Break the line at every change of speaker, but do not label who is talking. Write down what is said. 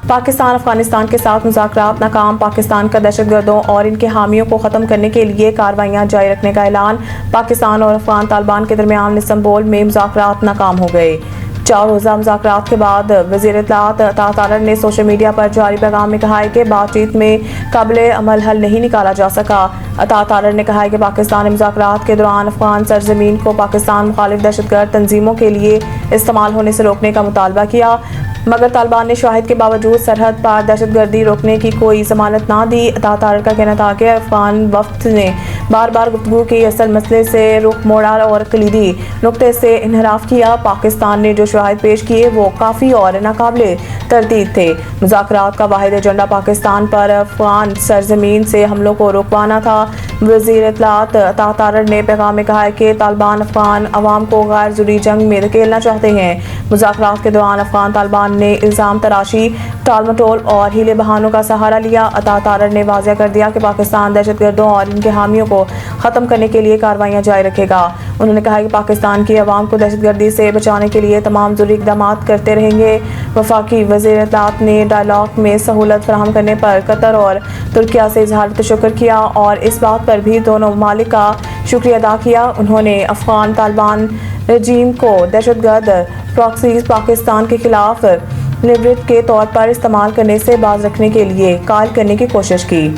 پاکستان افغانستان کے ساتھ مذاکرات ناکام، پاکستان کا دہشت گردوں اور ان کے حامیوں کو ختم کرنے کے لیے کارروائیاں جاری رکھنے کا اعلان۔ پاکستان اور افغان طالبان کے درمیان استنبول میں مذاکرات ناکام ہو گئے۔ 4 روزہ مذاکرات کے بعد وزیر اطلاعات عطا تارڑ نے سوشل میڈیا پر جاری پیغام میں کہا ہے کہ بات چیت میں قابل عمل حل نہیں نکالا جا سکا۔ عطا تارڑ نے کہا ہے کہ پاکستان نے مذاکرات کے دوران افغان سرزمین کو پاکستان مخالف دہشت گرد تنظیموں کے لیے استعمال ہونے سے روکنے کا مطالبہ کیا، مگر طالبان نے شواہد کے باوجود سرحد پار دہشت گردی روکنے کی کوئی ضمانت نہ دی۔ عطا تارڑ کا کہنا تھا کہ افغان وفد نے بار بار گفتگو کی اصل مسئلے سے رخ موڑا اور کلیدی نقطے سے انحراف کیا۔ پاکستان نے جو شواہد پیش کیے وہ کافی اور ناقابل تردید تھے۔ مذاکرات کا واحد ایجنڈا پاکستان پر افغان سرزمین سے حملوں کو روکوانا تھا۔ وزیر اطلاعات عطا تارڑ نے پیغام میں کہا ہے کہ طالبان افغان عوام کو غیر ضروری جنگ میں دھکیلنا چاہتے ہیں۔ مذاکرات کے دوران افغان طالبان نے الزام تراشی، ٹال مٹول اور ہیلے بہانوں کا سہارا لیا۔ عطا تارڑ نے واضح کر دیا کہ پاکستان دہشت گردوں اور ان کے حامیوں کو ختم کرنے کے لیے کارروائیاں جاری رکھے گا۔ انہوں نے کہا کہ پاکستان کی عوام کو دہشت گردی سے بچانے کے لیے تمام ضروری اقدامات کرتے رہیں گے۔ وفاقی وزیر اطلاعات نے ڈائیلاگ میں سہولت فراہم کرنے پر قطر اور ترکیہ سے اظہار تشکر کیا اور اس بات پر بھی دونوں ممالک کا شکریہ ادا کیا۔ انہوں نے افغان طالبان رجیم کو دہشت گرد پراکسیز پاکستان کے خلاف لیوریج کے طور پر استعمال کرنے سے باز رکھنے کے لیے قائل کرنے کی کوشش کی۔